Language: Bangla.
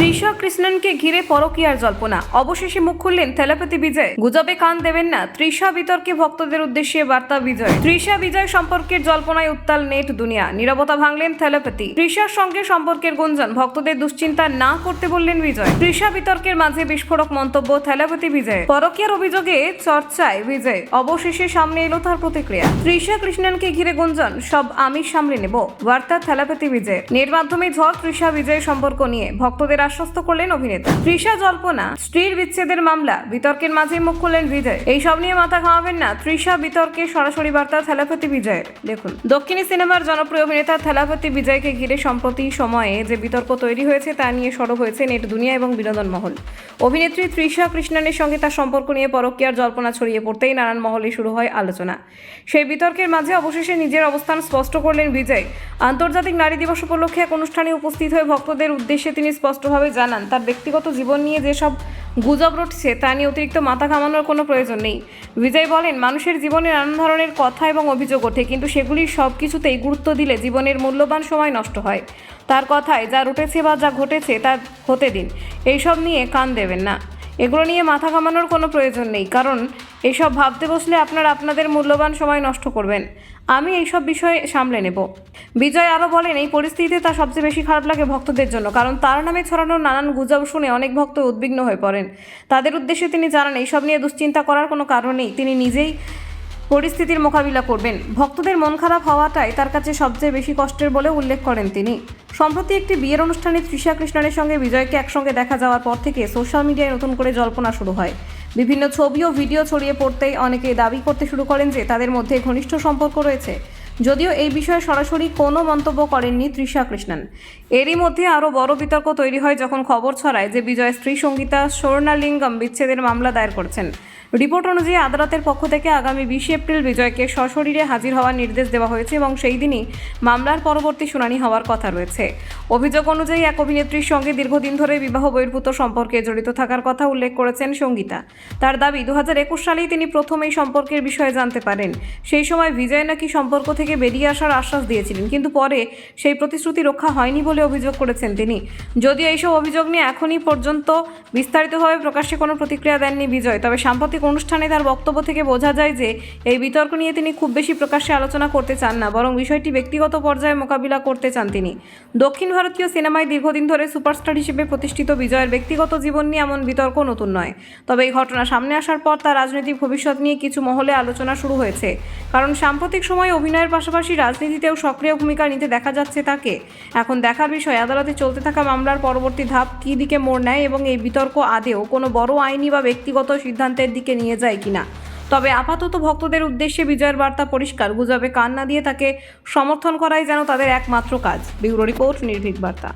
তৃষা কৃষ্ণনকে ঘিরে পরকীয়ার জল্পনা, অবশেষে মুখ খুললেন থেলাপতি বিজয়। গুজবে কান দেবেন না, তৃষা বিতর্কে ভক্তদের উদ্দেশ্যে বার্তা বিজয়। তৃষা বিজয় সম্পর্কের জল্পনায় উত্তাল নেট দুনিয়া, নীরবতা ভাঙলেন থেলাপতি। তৃষার সঙ্গে সম্পর্কের গুঞ্জন, ভক্তদের দুশ্চিন্তা না করতে বললেন বিজয়। তৃষা বিতর্কের মাঝে বিস্ফোরক মন্তব্য থেলাপতি বিজয়। পরকীয়ার অভিযোগে চর্চায় বিজয়, অবশেষে সামনে এলো তার প্রতিক্রিয়া। তৃষা কৃষ্ণনকে ঘিরে গুঞ্জন, সব আমি সামলে নেব, বার্তা থেলাপতি বিজয়। নেট মাধ্যমে ঝড় তৃষা বিজয় সম্পর্ক নিয়ে, ভক্তদের আশ্বস্ত করলেন অভিনেতা। তৃষা জল্পনা, স্ত্রীর বিচ্ছেদের মামলা, বিতর্কের মাঝে মুখ খুললেন বিজয়। এই সব নিয়ে মাথা ঘামাবেন না, তৃষা বিতর্কে সরাসরি বার্তা থেলাপতি বিজয়ের। দেখুন, দক্ষিণী সিনেমার জনপ্রিয় অভিনেতা থেলাপতি বিজয়কে ঘিরে সম্প্রতি সময়ে যে বিতর্ক তৈরি হয়েছে তা নিয়ে সরব হয়েছে নেট দুনিয়া এবং বিনোদন মহল। অভিনেত্রী তৃষা কৃষ্ণনের সঙ্গে তার সম্পর্ক নিয়ে পরকীয়ার জল্পনা ছড়িয়ে পড়তেই নানান মহলে শুরু হয় আলোচনা। সেই বিতর্কের মাঝে অবশেষে নিজের অবস্থান স্পষ্ট করলেন বিজয়। আন্তর্জাতিক নারী দিবস উপলক্ষে এক অনুষ্ঠানে উপস্থিত হয়ে ভক্তদের উদ্দেশ্যে তিনি স্পষ্টভাবে জানান, তার ব্যক্তিগত জীবন নিয়ে যেসব গুজব রটছে তা নিয়ে অতিরিক্ত মাথা ঘামানোর কোনো প্রয়োজন নেই। বিজয় বলেন, মানুষের জীবনে নানান ধরনের কথা এবং অভিযোগ ওঠে, কিন্তু সেগুলির সব কিছুতেই গুরুত্ব দিলে জীবনের মূল্যবান সময় নষ্ট হয়। তার কথায় যা রটেছে বা যা ঘটেছে তা হতে দিন, এইসব নিয়ে কান দেবেন না, এগুলো নিয়ে মাথা ঘামানোর কোনো প্রয়োজন নেই, কারণ এসব ভাবতে বসলে আপনাদের মূল্যবান সময় নষ্ট করবেন। আমি এইসব বিষয়ে সামলে নেব। বিজয় আরও বলেন, এই পরিস্থিতিতে তার সবচেয়ে বেশি খারাপ লাগে ভক্তদের জন্য, কারণ তার নামে ছড়ানো নানান গুজব শুনে অনেক ভক্ত উদ্বিগ্ন হয়ে পড়েন। তাদের উদ্দেশ্যে তিনি জানান, এইসব নিয়ে দুশ্চিন্তা করার কোনো কারণ নেই, তিনি নিজেই পরিস্থিতির মোকাবিলা করবেন। ভক্তদের মন খারাপ হওয়াটাই তার কাছে সবচেয়ে বেশি কষ্টের বলে উল্লেখ করেন তিনি। সম্প্রতি একটি বিয়ের অনুষ্ঠানে তৃষা কৃষ্ণনের সঙ্গে বিজয়কে একসঙ্গে দেখা যাওয়ার পর থেকে সোশ্যাল মিডিয়ায় নতুন করে জল্পনা শুরু হয়। বিভিন্ন ছবি ও ভিডিও ছড়িয়ে পড়তেই অনেকে দাবি করতে শুরু করেন যে তাদের মধ্যে ঘনিষ্ঠ সম্পর্ক রয়েছে, যদিও এই বিষয়ে সরাসরি কোনো মন্তব্য করেননি তৃষা কৃষ্ণন। এরই মধ্যে আরও বড় বিতর্ক তৈরি হয় যখন খবর ছড়ায় যে বিজয় স্ত্রী সঙ্গীতা স্বর্ণালিঙ্গম বিচ্ছেদের মামলা দায়ের করেছেন। রিপোর্ট অনুযায়ী আদালতের পক্ষ থেকে আগামী 20 এপ্রিল বিজয়কে সশরীরে হাজির হওয়ার নির্দেশ দেওয়া হয়েছে এবং সেই দিনই মামলার পরবর্তী শুনানি হওয়ার কথা রয়েছে। অভিযোগ অনুযায়ী এক অভিনেত্রীর সঙ্গে দীর্ঘদিন ধরে বিবাহ বহির্ভূত সম্পর্কে জড়িত থাকার কথা উল্লেখ করেছেন সঙ্গীতা। তার দাবি, 2021 সালেই তিনি প্রথম এই সম্পর্কের বিষয়ে জানতে পারেন। সেই সময় বিজয় নাকি সম্পর্ক থেকে বেরিয়ে আসার আশ্বাস দিয়েছিলেন, কিন্তু পরে সেই প্রতিশ্রুতি রক্ষা হয়নি বলে অভিযোগ করেছেন তিনি। যদিও এইসব অভিযোগ নিয়ে এখনই পর্যন্ত বিস্তারিতভাবে প্রকাশ্যে কোনো প্রতিক্রিয়া দেননি বিজয়, তবে সাম্প্রতিক অনুষ্ঠানে তার বক্তব্য থেকে বোঝা যায় যে এই বিতর্ক নিয়ে তিনি খুব বেশি প্রকাশ্যে আলোচনা করতে চান না, বরং বিষয়টি ব্যক্তিগত পর্যায়ে মোকাবিলা করতে চান তিনি। দক্ষিণ ভারতীয় সিনেমায় দীর্ঘদিন ধরে সুপারস্টার হিসেবে প্রতিষ্ঠিত বিজয়ের ব্যক্তিগত জীবন নিয়ে এমন বিতর্ক নতুন নয়, তবে এই ঘটনা সামনে আসার পর তার রাজনৈতিক ভবিষ্যৎ নিয়ে কিছু মহলে আলোচনা শুরু হয়েছে, কারণ সাম্প্রতিক সময়ে অভিনয়ের পাশাপাশি রাজনীতিতেও সক্রিয় ভূমিকা নিতে দেখা যাচ্ছে তাকে। এখন দেখার বিষয়, আদালতে চলতে থাকা মামলার পরবর্তী ধাপ কী দিকে মোড় নেয় এবং এই বিতর্ক আদেও কোনো বড় আইনি বা ব্যক্তিগত সিদ্ধান্তের দিকে নিয়ে যায় কিনা। তবে আপাতত ভক্তদের উদ্দেশ্যে বিজয়ের বার্তা পরিষ্কার, গুজবে কান না দিয়ে তাকে সমর্থন করাই যেন তাদের একমাত্র কাজ। ব্যুরো রিপোর্ট, নির্ভীক বার্তা।